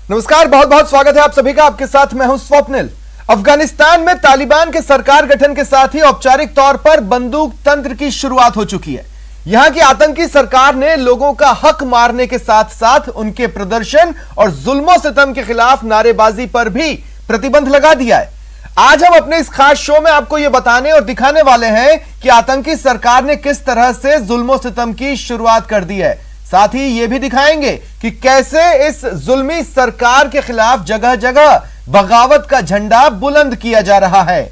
नमस्कार, बहुत बहुत स्वागत है आप सभी का। आपके साथ मैं हूं स्वप्निल। अफगानिस्तान में तालिबान के सरकार गठन के साथ ही औपचारिक तौर पर बंदूक तंत्र की शुरुआत हो चुकी है। यहां की आतंकी सरकार ने लोगों का हक मारने के साथ साथ उनके प्रदर्शन और जुल्मों सितम के खिलाफ नारेबाजी पर भी प्रतिबंध लगा दिया है। आज हम अपने इस खास शो में आपको यह बताने और दिखाने वाले हैं कि आतंकी सरकार ने किस तरह से जुल्मों सितम की शुरुआत कर दी है। साथ ही यह भी दिखाएंगे कि कैसे इस जुल्मी सरकार के खिलाफ जगह जगह बगावत का झंडा बुलंद किया जा रहा है।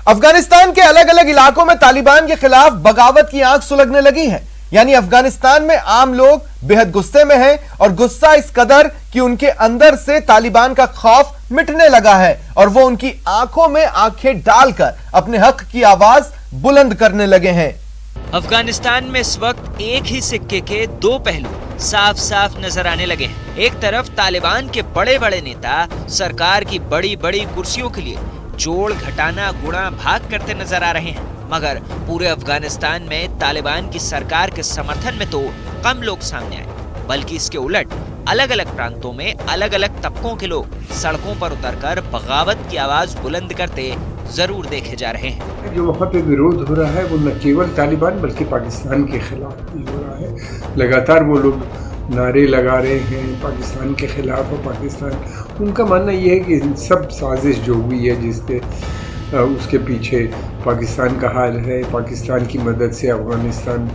अफगानिस्तान के अलग अलग इलाकों में तालिबान के खिलाफ बगावत की आंख सुलगने लगी है। यानी अफगानिस्तान में आम लोग बेहद गुस्से में हैं और गुस्सा इस कदर कि उनके अंदर से तालिबान का खौफ मिटने लगा है और वो उनकी आंखों में आंखें डालकर अपने हक की आवाज बुलंद करने लगे हैं। अफगानिस्तान में इस वक्त एक ही सिक्के के दो पहलू साफ साफ नजर आने लगे हैं। एक तरफ तालिबान के बड़े बड़े नेता सरकार की बड़ी बड़ी कुर्सियों के लिए जोड़ घटाना गुणा भाग करते नजर आ रहे हैं, मगर पूरे अफगानिस्तान में तालिबान की सरकार के समर्थन में तो कम लोग सामने आए, बल्कि इसके उलट अलग अलग प्रांतों में अलग अलग तबकों के लोग सड़कों पर उतरकर बगावत की आवाज बुलंद करते जरूर देखे जा रहे हैं। जो वहाँ पे विरोध हो रहा है वो न केवल तालिबान बल्कि पाकिस्तान के खिलाफ भी हो रहा है। लगातार वो लोग नारे लगा रहे हैं पाकिस्तान के खिलाफ, और पाकिस्तान उनका मानना यह है कि सब साजिश जो हुई है जिसके उसके पीछे पाकिस्तान का हाल है। पाकिस्तान की मदद से अफगानिस्तान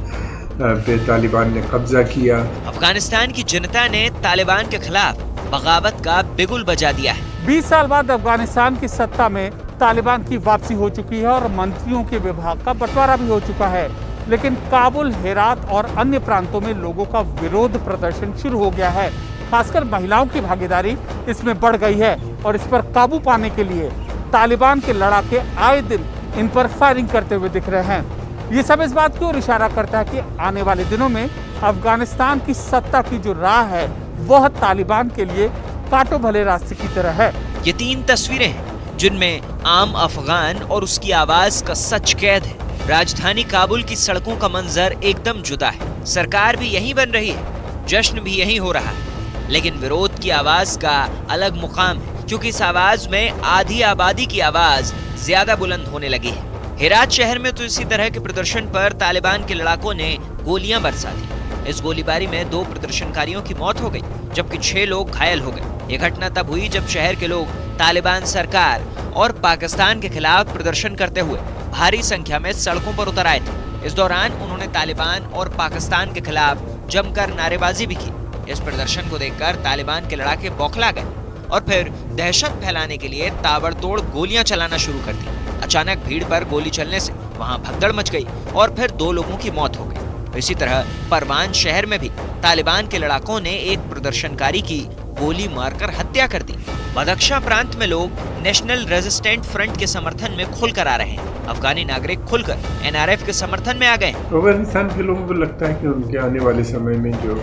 पे तालिबान ने कब्जा किया। अफगानिस्तान की जनता ने तालिबान के खिलाफ बगावत का बिगुल बजा दिया है। 20 साल बाद अफगानिस्तान की सत्ता में तालिबान की वापसी हो चुकी है और मंत्रियों के विभाग का बंटवारा भी हो चुका है, लेकिन काबुल, हेरात और अन्य प्रांतों में लोगों का विरोध प्रदर्शन शुरू हो गया है। खासकर महिलाओं की भागीदारी इसमें बढ़ गई है और इस पर काबू पाने के लिए तालिबान के लड़ाके आए दिन इन पर फायरिंग करते हुए दिख रहे हैं। ये सब इस बात की ओर इशारा करता है कि आने वाले दिनों में अफगानिस्तान की सत्ता की जो राह है वह तालिबान के लिए कांटो भले रास्ते की तरह है। ये तीन तस्वीरें हैं जिनमें आम अफगान और उसकी आवाज का सच कैद है। राजधानी काबुल की सड़कों का मंजर एकदम जुदा है। सरकार भी यहीं बन रही है, जश्न भी यहीं हो रहा है, लेकिन विरोध की आवाज का अलग मुकाम है, क्योंकि इस आवाज में आधी आबादी की आवाज ज्यादा बुलंद होने लगी है। हेरात शहर में तो इसी तरह के प्रदर्शन पर तालिबान के लड़ाकों ने गोलियां बरसा दी। इस गोलीबारी में 2 प्रदर्शनकारियों की मौत हो गई, जबकि 6 लोग घायल हो गए। ये घटना तब हुई जब शहर के लोग तालिबान सरकार और पाकिस्तान के खिलाफ प्रदर्शन करते हुए भारी संख्या में सड़कों पर उतर आए थे। इस दौरान उन्होंने तालिबान और पाकिस्तान के खिलाफ जमकर नारेबाजी भी की। इस प्रदर्शन को देखकर तालिबान के लड़ाके बौखला गए और फिर दहशत फैलाने के लिए ताबड़तोड़ गोलियां चलाना शुरू कर दी। अचानक भीड़ पर गोली चलने से वहां भगदड़ मच गई और फिर 2 लोगों की मौत हो गई। इसी तरह परवान शहर में भी तालिबान के लड़ाकों ने एक प्रदर्शनकारी की गोली मारकर हत्या कर दी। बदख्शां प्रांत में लोग नेशनल रेजिस्टेंट फ्रंट के समर्थन में खुलकर आ रहे हैं। अफगानी नागरिक खुलकर एनआरएफ के समर्थन में आ गए। अफगानिस्तान के लोगों को लगता है कि उनके आने वाले समय में जो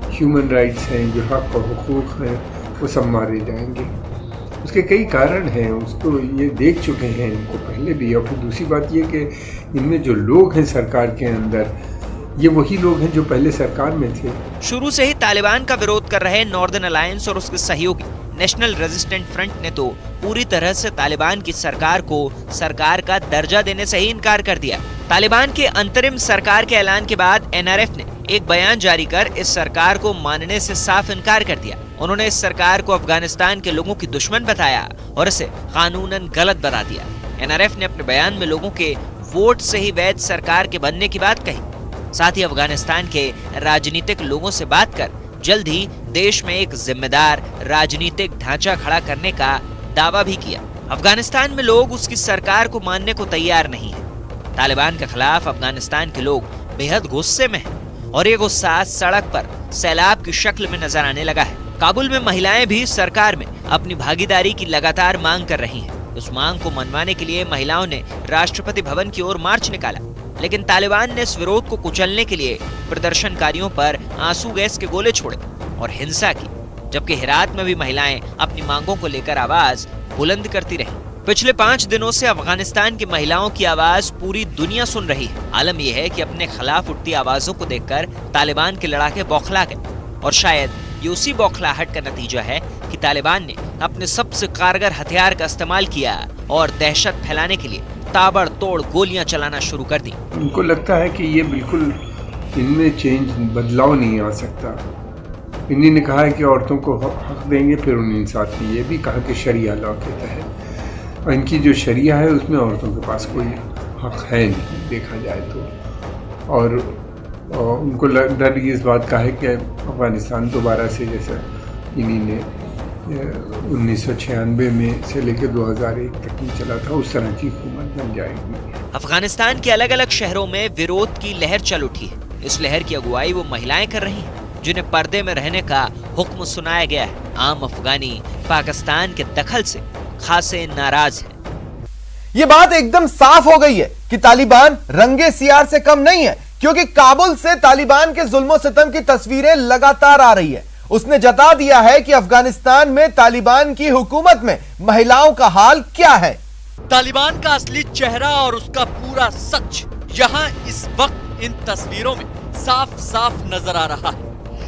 ह्यूमन राइट्स हैं, जो हक और हुकूक हैं, वो सब मारे जाएंगे। उसके कई कारण हैं, उसको ये देख चुके हैं इनको पहले भी। और फिर दूसरी बात ये कि इनमें जो लोग हैं सरकार के अंदर, ये वही लोग हैं जो पहले सरकार में थे। शुरू से ही तालिबान का विरोध कर रहे नॉर्दर्न अलायंस और उसके सहयोगी नेशनल रेजिस्टेंट फ्रंट ने तो पूरी तरह से तालिबान की सरकार को सरकार का दर्जा देने से ही इनकार कर दिया। तालिबान के अंतरिम सरकार के ऐलान के बाद एनआरएफ ने एक बयान जारी कर इस सरकार को मानने से साफ इनकार कर दिया। उन्होंने इस सरकार को अफगानिस्तान के लोगों की दुश्मन बताया और इसे कानूनन गलत बता दिया। एनआरएफ ने अपने बयान में लोगों के वोट से ही वैध सरकार के बनने की बात कही। साथ ही अफगानिस्तान के राजनीतिक लोगों से बात कर जल्द ही देश में एक जिम्मेदार राजनीतिक ढांचा खड़ा करने का दावा भी किया। अफगानिस्तान में लोग उसकी सरकार को मानने को तैयार नहीं है। तालिबान के खिलाफ अफगानिस्तान के लोग बेहद गुस्से में हैं और ये गुस्सा सड़क पर सैलाब की शक्ल में नजर आने लगा है। काबुल में महिलाएं भी सरकार में अपनी भागीदारी की लगातार मांग कर रही हैं। उस मांग को मनवाने के लिए महिलाओं ने राष्ट्रपति भवन की ओर मार्च निकाला, लेकिन तालिबान ने इस विरोध को कुचलने के लिए प्रदर्शनकारियों पर आंसू गैस के गोले छोड़े और हिंसा की, जबकि हेरात में भी महिलाएं अपनी मांगों को लेकर आवाज बुलंद करती रहीं। पिछले 5 दिनों से अफगानिस्तान की महिलाओं की आवाज पूरी दुनिया सुन रही है। आलम यह है कि अपने खिलाफ उठती आवाजों को देखकर तालिबान के लड़ाके बौखला गए और शायद ये उसी बौखलाहट का नतीजा है कि तालिबान ने अपने सबसे कारगर हथियार का इस्तेमाल किया और दहशत फैलाने के लिए ताबड़तोड़ गोलियां चलाना शुरू कर दी। उनको लगता है कि ये बिल्कुल इनमें बदलाव नहीं आ सकता। इन्हीं ने कहा है कि औरतों को हक देंगे, फिर उन्होंने साथ में ये भी कहा कि शरिया लॉ के तहत, और इनकी जो शरिया है उसमें औरतों के पास कोई हक है नहीं देखा जाए तो। और उनको डर इस बात का है कि अफगानिस्तान दोबारा से जैसा इन्हीं ने 1996 में से लेकर 2001 तक में चला था उस तरह की हुकूमत बन जाएगी। अफगानिस्तान के अलग अलग शहरों में विरोध की लहर चल उठी है। इस लहर की अगुवाई वो महिलाएं कर रही हैं जिन्हें पर्दे में रहने का हुक्म सुनाया गया है। आम अफगानी पाकिस्तान के दखल से खासे नाराज हैं। ये बात एकदम साफ हो गई है कि तालिबान रंगे सियार से कम नहीं है, क्योंकि काबुल से तालिबान के जुल्मो सितम की तस्वीरें लगातार आ रही है। उसने जता दिया है कि अफगानिस्तान में तालिबान की हुकूमत में महिलाओं का हाल क्या है। तालिबान का असली चेहरा और उसका पूरा सच यहाँ इस वक्त इन तस्वीरों में साफ साफ नजर आ रहा है।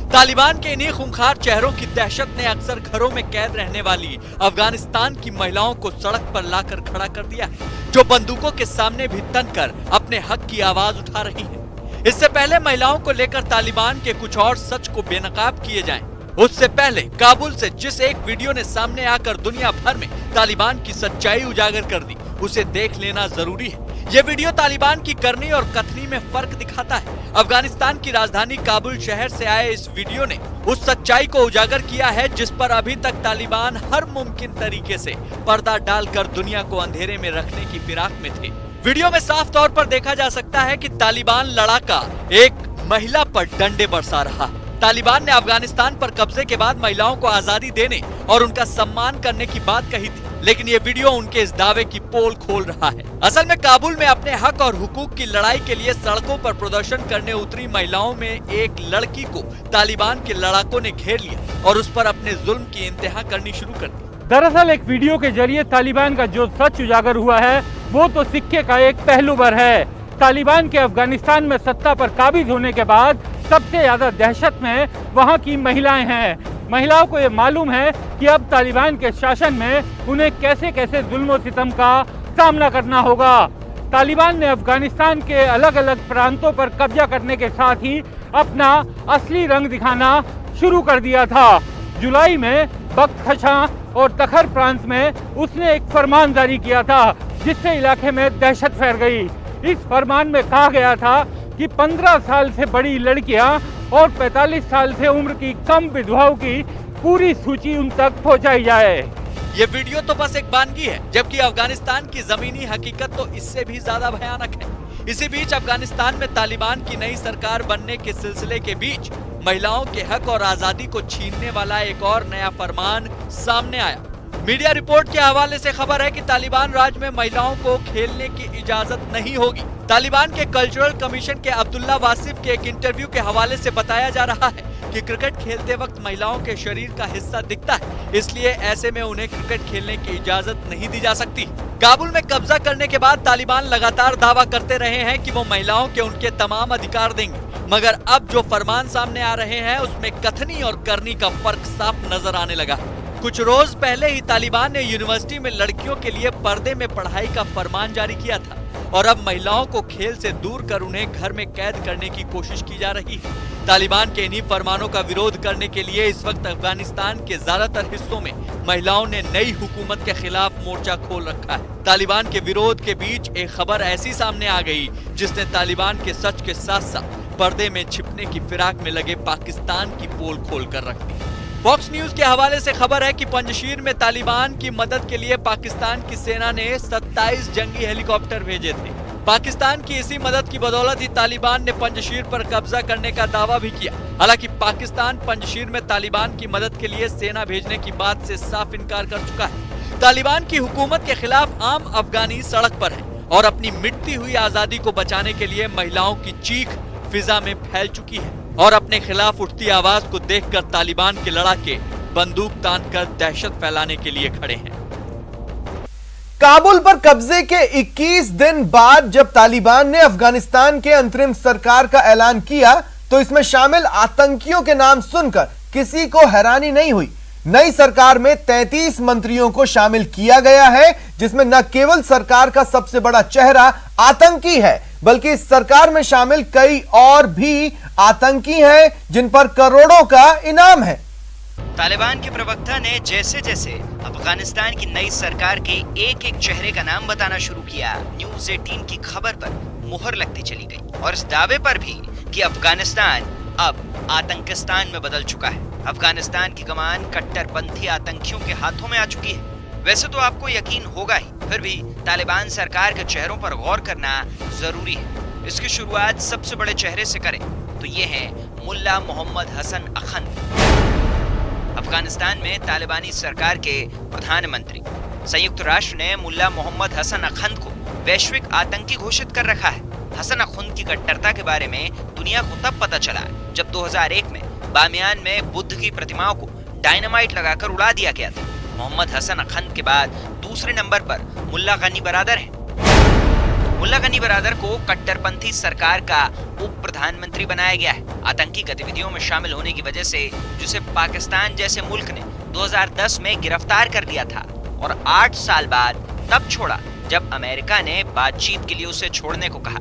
तालिबान के इन्हीं खूंखार चेहरों की दहशत ने अक्सर घरों में कैद रहने वाली अफगानिस्तान की महिलाओं को सड़क पर लाकर खड़ा कर दिया है, जो बंदूकों के सामने भी तनकर अपने हक की आवाज उठा रही है। इससे पहले महिलाओं को लेकर तालिबान के कुछ और सच को बेनकाब किए जाएं, उससे पहले काबुल से जिस एक वीडियो ने सामने आकर दुनिया भर में तालिबान की सच्चाई उजागर कर दी, उसे देख लेना जरूरी है। ये वीडियो तालिबान की करनी और कथनी में फर्क दिखाता है। अफगानिस्तान की राजधानी काबुल शहर से आए इस वीडियो ने उस सच्चाई को उजागर किया है जिस पर अभी तक तालिबान हर मुमकिन तरीके से पर्दा डालकर दुनिया को अंधेरे में रखने की फिराक में थे। वीडियो में साफ तौर पर देखा जा सकता है कि तालिबान लड़ाका एक महिला पर डंडे बरसा रहा है। तालिबान ने अफगानिस्तान पर कब्जे के बाद महिलाओं को आजादी देने और उनका सम्मान करने की बात कही थी, लेकिन ये वीडियो उनके इस दावे की पोल खोल रहा है। असल में काबुल में अपने हक और हुकूक की लड़ाई के लिए सड़कों पर प्रदर्शन करने उतरी महिलाओं में एक लड़की को तालिबान के लड़ाकों ने घेर लिया और उस पर अपने जुल्म की इंतहा करनी शुरू कर दी। दरअसल एक वीडियो के जरिए तालिबान का जो सच उजागर हुआ है वो तो सिक्के का एक पहलू भर है। तालिबान के अफगानिस्तान में सत्ता पर काबिज होने के बाद सबसे ज्यादा दहशत में वहाँ की महिलाएं हैं। महिलाओं को ये मालूम है कि अब तालिबान के शासन में उन्हें कैसे कैसे जुल्म और सितम का सामना करना होगा। तालिबान ने अफगानिस्तान के अलग अलग प्रांतों पर कब्जा करने के साथ ही अपना असली रंग दिखाना शुरू कर दिया था। जुलाई में बख्त खशां और तखर प्रांत में उसने एक फरमान जारी किया था जिससे इलाके में दहशत फैल गई। इस फरमान में कहा गया था कि 15 साल से बड़ी लड़कियां और 45 साल से उम्र की कम विधवाओं की पूरी सूची उन तक पहुंचाई जाए। ये वीडियो तो बस एक वानगी है, जबकि अफगानिस्तान की जमीनी हकीकत तो इससे भी ज्यादा भयानक है। इसी बीच अफगानिस्तान में तालिबान की नई सरकार बनने के सिलसिले के बीच महिलाओं के हक और आजादी को छीनने वाला एक और नया फरमान सामने आया। मीडिया रिपोर्ट के हवाले से खबर है कि तालिबान राज में महिलाओं को खेलने की इजाजत नहीं होगी। तालिबान के कल्चरल कमीशन के अब्दुल्ला वासिफ के एक इंटरव्यू के हवाले से बताया जा रहा है कि क्रिकेट खेलते वक्त महिलाओं के शरीर का हिस्सा दिखता है, इसलिए ऐसे में उन्हें क्रिकेट खेलने की इजाजत नहीं दी जा सकती। काबुल में कब्जा करने के बाद तालिबान लगातार दावा करते रहे हैं कि वो महिलाओं के उनके तमाम अधिकार देंगे, मगर अब जो फरमान सामने आ रहे हैं उसमें कथनी और करनी का फर्क साफ नजर आने लगा। कुछ रोज पहले ही तालिबान ने यूनिवर्सिटी में लड़कियों के लिए पर्दे में पढ़ाई का फरमान जारी किया था और अब महिलाओं को खेल से दूर कर उन्हें घर में कैद करने की कोशिश की जा रही है। तालिबान के इन्हीं फरमानों का विरोध करने के लिए इस वक्त अफगानिस्तान के ज्यादातर हिस्सों में महिलाओं ने नई हुकूमत के खिलाफ मोर्चा खोल रखा है। तालिबान के विरोध के बीच एक खबर ऐसी सामने आ गई जिसने तालिबान के सच के साथ साथ पर्दे में छिपने की फिराक में लगे पाकिस्तान की पोल खोल कर रख दी। फॉक्स न्यूज के हवाले से खबर है कि पंजशीर में तालिबान की मदद के लिए पाकिस्तान की सेना ने 27 जंगी हेलीकॉप्टर भेजे थे। पाकिस्तान की इसी मदद की बदौलत ही तालिबान ने पंजशीर पर कब्जा करने का दावा भी किया। हालांकि पाकिस्तान पंजशीर में तालिबान की मदद के लिए सेना भेजने की बात से साफ इनकार कर चुका है। तालिबान की हुकूमत के खिलाफ आम अफगानी सड़क पर है और अपनी मिटती हुई आजादी को बचाने के लिए महिलाओं की चीख फिजा में फैल चुकी है और अपने खिलाफ उठती आवाज को देखकर तालिबान के लड़ाके बंदूक तानकर दहशत फैलाने के लिए खड़े हैं। काबुल पर कब्जे के 21 दिन बाद जब तालिबान ने अफगानिस्तान के अंतरिम सरकार का ऐलान किया तो इसमें शामिल आतंकियों के नाम सुनकर किसी को हैरानी नहीं हुई। नई सरकार में 33 मंत्रियों को शामिल किया गया है, जिसमें न केवल सरकार का सबसे बड़ा चेहरा आतंकी है, बल्कि इस सरकार में शामिल कई और भी आतंकी हैं जिन पर करोड़ों का इनाम है। तालिबान के प्रवक्ता ने जैसे जैसे अफगानिस्तान की नई सरकार के एक एक चेहरे का नाम बताना शुरू किया, न्यूज़ 18 की खबर पर मुहर लगती चली गई और इस दावे पर भी कि अफगानिस्तान अब आतंकिस्तान में बदल चुका है। अफगानिस्तान की कमान कट्टरपंथी आतंकियों के हाथों में आ चुकी है। वैसे तो आपको यकीन होगा ही, फिर भी तालिबान सरकार के चेहरों पर गौर करना जरूरी है। इसकी शुरुआत सबसे बड़े चेहरे से करें तो ये है मुल्ला मोहम्मद हसन अखंद। अफगानिस्तान में तालिबानी सरकार के प्रधानमंत्री। संयुक्त राष्ट्र ने मुल्ला मोहम्मद हसन अखंद को वैश्विक आतंकी घोषित कर रखा है। हसन अखंद की कट्टरता के बारे में दुनिया को तब पता चला जब 2001 में बामियान में बुद्ध की प्रतिमाओं को डायनामाइट लगाकर उड़ा दिया गया था। मोहम्मद हसन अखंद के बाद दूसरे नंबर पर मुल्ला गनी बरादर है। मुल्ला गनी बरादर को कट्टरपंथी सरकार का उप प्रधानमंत्री बनाया गया है। आतंकी गतिविधियों में शामिल होने की वजह से जिसे पाकिस्तान जैसे मुल्क ने 2010 में गिरफ्तार कर लिया था और 8 साल बाद तब छोड़ा जब अमेरिका ने बातचीत के लिए उसे छोड़ने को कहा।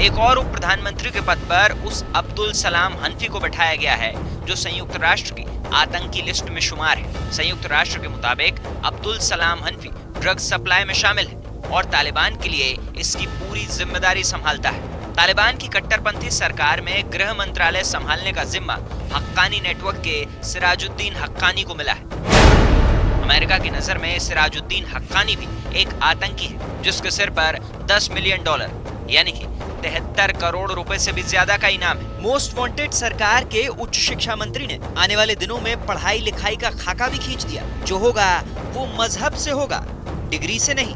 एक और उप प्रधानमंत्री के पद पर उस अब्दुल सलाम हनफी को बैठाया गया है जो संयुक्त राष्ट्र की आतंकी लिस्ट में शुमार है। संयुक्त राष्ट्र के मुताबिक अब्दुल सलाम हनफी ड्रग सप्लाई में शामिल है और तालिबान के लिए इसकी पूरी जिम्मेदारी संभालता है। तालिबान की कट्टरपंथी सरकार में गृह मंत्रालय संभालने का जिम्मा हक्कानी नेटवर्क के सिराजुद्दीन हक्कानी को मिला है। अमेरिका की नजर में सिराजुद्दीन हक्कानी भी एक आतंकी है जिसके सिर पर $10 मिलियन यानी कि 73 करोड़ रुपए से भी ज्यादा का इनाम है। मोस्ट वांटेड सरकार के उच्च शिक्षा मंत्री ने आने वाले दिनों में पढ़ाई लिखाई का खाका भी खींच दिया। जो होगा वो मजहब से होगा, डिग्री से नहीं।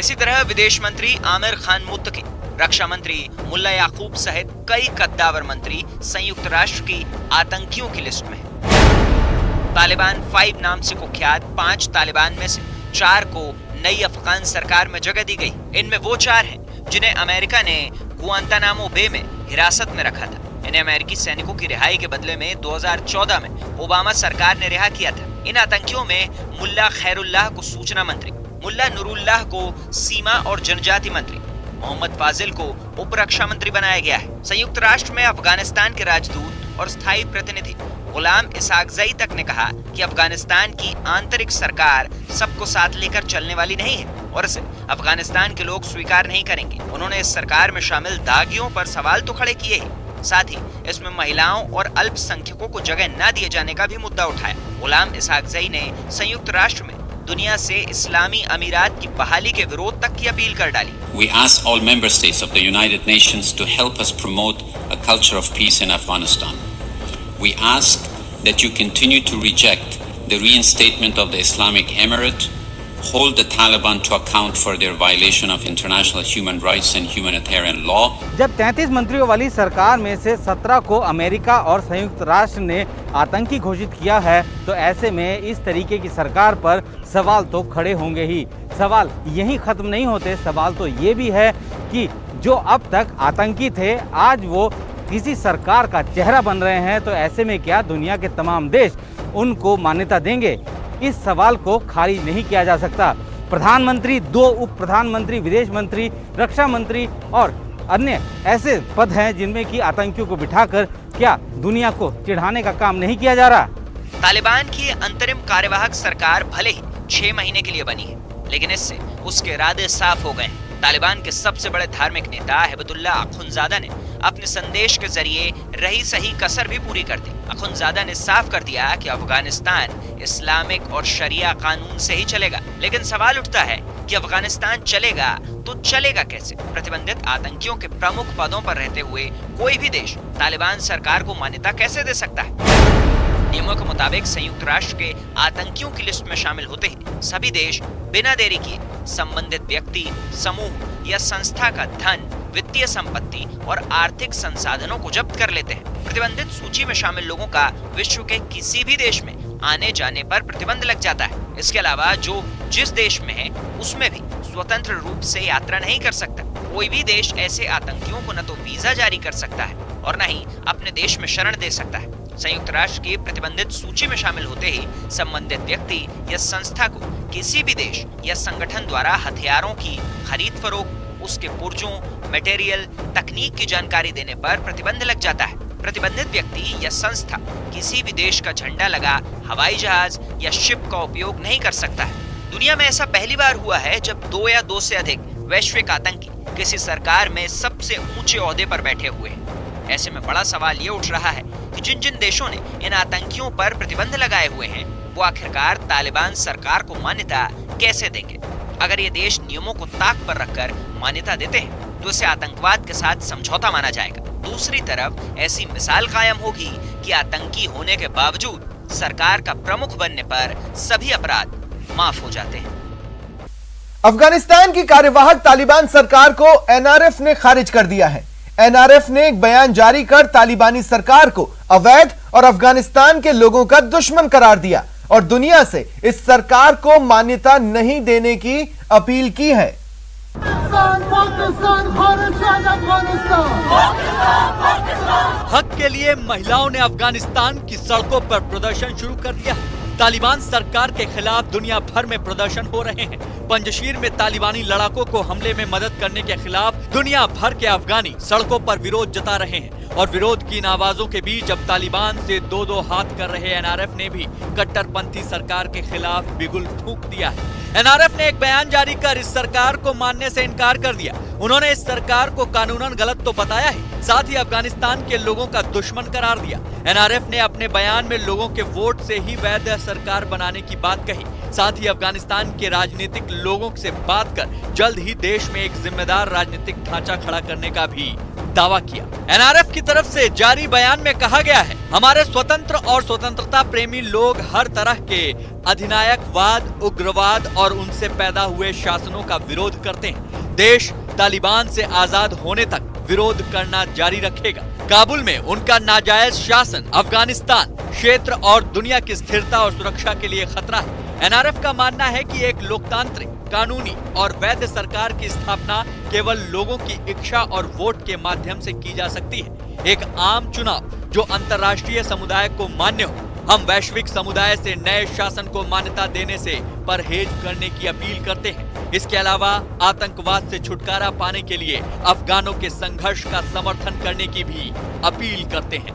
इसी तरह विदेश मंत्री आमिर खान मुत्तकी, रक्षा मंत्री मुल्ला याकूब सहित कई कद्दावर मंत्री संयुक्त राष्ट्र की आतंकियों की लिस्ट में हैं। तालिबान 5 नाम से कुख्यात 5 तालिबान में से 4 को नई अफगान सरकार में जगह दी गई। इनमें वो 4 हैं जिन्हें अमेरिका ने गुआंतानामो बे में हिरासत में रखा था। इन्हें अमेरिकी सैनिकों की रिहाई के बदले में 2014 में ओबामा सरकार ने रिहा किया था। इन आतंकियों में मुल्ला खैरुल्लाह को सूचना मंत्री, मुल्ला नूरुल्लाह को सीमा और जनजाति मंत्री, मोहम्मद फाजिल को उप रक्षा मंत्री बनाया गया है। संयुक्त राष्ट्र में अफगानिस्तान के राजदूत और स्थायी प्रतिनिधि गुलाम इसाकजई तक ने कहा कि अफगानिस्तान की आंतरिक सरकार सबको साथ लेकर चलने वाली नहीं है और इसे अफगानिस्तान के लोग स्वीकार नहीं करेंगे। उन्होंने इस सरकार में शामिल दागियों पर सवाल तो खड़े किए ही, साथ ही इसमें महिलाओं और अल्पसंख्यकों को जगह न दिए जाने का भी मुद्दा उठाया। गुलाम इसाकजई ने संयुक्त राष्ट्र में दुनिया से इस्लामी अमीरात की बहाली के विरोध तक की अपील कर डाली। We ask all member states of the United Nations to help us promote a culture of peace in Afghanistan. We ask that you continue to reject the reinstatement of the Islamic Emirate, hold the Taliban to account for their violation of international human rights and humanitarian law. जब 33 मंत्रियों वाली सरकार में से 17 को America और संयुक्त राष्ट्र ने आतंकी घोषित किया है तो ऐसे में इस तरीके की सरकार पर सवाल तो खड़े होंगे ही। सवाल यहीं खत्म नहीं होते, सवाल तो ये भी है कि जो अब तक आतंकी थे आज वो किसी सरकार का चेहरा बन रहे हैं तो ऐसे में क्या दुनिया के तमाम देश उनको मान्यता देंगे? इस सवाल को खारिज नहीं किया जा सकता। प्रधानमंत्री, 2 उप प्रधानमंत्री, विदेश मंत्री, रक्षा मंत्री और अन्य ऐसे पद हैं जिनमें कि आतंकियों को बिठाकर क्या दुनिया को चिढ़ाने का काम नहीं किया जा रहा? तालिबान की अंतरिम कार्यवाहक सरकार भले ही 6 महीने के लिए बनी है, लेकिन इससे उसके इरादे साफ हो गए हैं। तालिबान के सबसे बड़े धार्मिक नेता हिबतुल्ला अखुंज़ादा ने अपने संदेश के जरिए रही सही कसर भी पूरी कर दी। अखुंज़ादा ने साफ कर दिया कि अफगानिस्तान इस्लामिक और शरिया कानून से ही चलेगा। लेकिन सवाल उठता है कि अफगानिस्तान चलेगा तो चलेगा कैसे। प्रतिबंधित आतंकियों के प्रमुख पदों पर रहते हुए कोई भी देश तालिबान सरकार को मान्यता कैसे दे सकता है। नियमों के मुताबिक संयुक्त राष्ट्र के आतंकियों की लिस्ट में शामिल होते ही सभी देश बिना देरी किए संबंधित व्यक्ति, समूह या संस्था का धन, वित्तीय संपत्ति और आर्थिक संसाधनों को जब्त कर लेते हैं। प्रतिबंधित सूची में शामिल लोगों का विश्व के किसी भी देश में आने जाने पर प्रतिबंध लग जाता है। इसके अलावा जो जिस देश में है उसमें भी स्वतंत्र रूप से यात्रा नहीं कर सकता। कोई भी देश ऐसे आतंकियों को न तो वीजा जारी कर सकता है और न ही अपने देश में शरण दे सकता है। संयुक्त राष्ट्र की प्रतिबंधित सूची में शामिल होते ही संबंधित व्यक्ति या संस्था को किसी भी देश या संगठन द्वारा हथियारों की खरीद फरोख्त, उसके पुर्जों, मटेरियल, तकनीक की जानकारी देने पर प्रतिबंध लग जाता है। प्रतिबंधित व्यक्ति या संस्था किसी भी देश का झंडा लगा हवाई जहाज या शिप का उपयोग नहीं कर सकता है। दुनिया में ऐसा पहली बार हुआ है जब 2 या 2 से अधिक वैश्विक आतंकी किसी सरकार में सबसे ऊंचे ओहदे पर बैठे हुए हैं। ऐसे में बड़ा सवाल ये उठ रहा है कि जिन जिन देशों ने इन आतंकियों पर प्रतिबंध लगाए हुए हैं वो आखिरकार तालिबान सरकार को मान्यता कैसे देंगे। अगर ये देश नियमों को ताक पर रखकर मान्यता देते हैं तो इसे आतंकवाद के साथ समझौता माना जाएगा। दूसरी तरफ ऐसी मिसाल कायम होगी कि आतंकी होने के बावजूद सरकार का प्रमुख बनने पर सभी अपराध माफ हो जाते हैं। अफगानिस्तान की कार्यवाहक तालिबान सरकार को एनआरएफ ने खारिज कर दिया है। एनआरएफ ने एक बयान जारी कर तालिबानी सरकार को अवैध और अफगानिस्तान के लोगों का दुश्मन करार दिया और दुनिया से इस सरकार को मान्यता नहीं देने की अपील की है। हक के लिए महिलाओं ने अफगानिस्तान की सड़कों पर प्रदर्शन शुरू कर दिया। तालिबान सरकार के खिलाफ दुनिया भर में प्रदर्शन हो रहे हैं। पंजशीर में तालिबानी लड़ाकों को हमले में मदद करने के खिलाफ दुनिया भर के अफगानी सड़कों पर विरोध जता रहे हैं और विरोध की इन आवाजों के बीच अब तालिबान से 2-2 हाथ कर रहे एनआरएफ ने भी कट्टरपंथी सरकार के खिलाफ बिगुल फूंक दिया है। एनआरएफ ने एक बयान जारी कर इस सरकार को मानने से इनकार कर दिया। उन्होंने इस सरकार को कानूनन गलत तो बताया ही, साथ ही अफगानिस्तान के लोगों का दुश्मन करार दिया। एनआरएफ ने अपने बयान में लोगों के वोट से ही वैध सरकार बनाने की बात कही। साथ ही अफगानिस्तान के राजनीतिक लोगों से बात कर जल्द ही देश में एक जिम्मेदार राजनीतिक ढांचा खड़ा करने का भी दावा किया। एनआरएफ की तरफ से जारी बयान में कहा गया है, हमारे स्वतंत्र और स्वतंत्रता प्रेमी लोग हर तरह के अधिनायकवाद, उग्रवाद और उनसे पैदा हुए शासनों का विरोध करते हैं। देश तालिबान से आजाद होने तक विरोध करना जारी रखेगा। काबुल में उनका नाजायज शासन अफगानिस्तान क्षेत्र और दुनिया की स्थिरता और सुरक्षा के लिए खतरा है। एनआरएफ का मानना है कि एक लोकतांत्रिक, कानूनी और वैध सरकार की स्थापना केवल लोगों की इच्छा और वोट के माध्यम से की जा सकती है। एक आम चुनाव जो अंतर्राष्ट्रीय समुदाय को मान्य हो। हम वैश्विक समुदाय से नए शासन को मान्यता देने से परहेज करने की अपील करते हैं। इसके अलावा आतंकवाद से छुटकारा पाने के लिए अफगानों के संघर्ष का समर्थन करने की भी अपील करते हैं।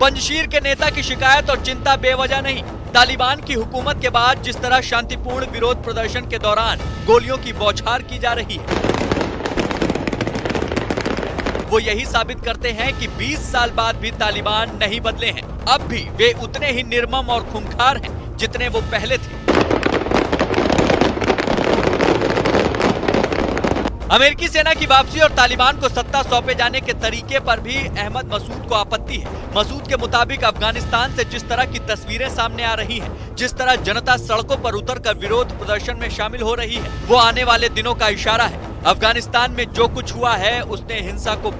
पंजशीर के नेता की शिकायत और चिंता बेवजह नहीं। तालिबान की हुकूमत के बाद जिस तरह शांतिपूर्ण विरोध प्रदर्शन के दौरान गोलियों की बौछार की जा रही है वो यही साबित करते हैं कि 20 साल बाद भी तालिबान नहीं बदले हैं। अब भी वे उतने ही निर्मम और खूंखार हैं जितने वो पहले थे। अमेरिकी सेना की वापसी और तालिबान को सत्ता सौंपे जाने के तरीके पर भी अहमद मसूद को आपत्ति है। मसूद के मुताबिक अफगानिस्तान से जिस तरह की तस्वीरें सामने आ रही हैं, जिस तरह जनता सड़कों पर उतरकर विरोध प्रदर्शन में शामिल हो रही है, वो आने वाले दिनों का इशारा है। अफगानिस्तान में जो कुछ हुआ है उसने हिंसा को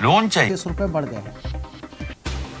लोन चाहिए। 30 रुपए बढ़ गए हैं।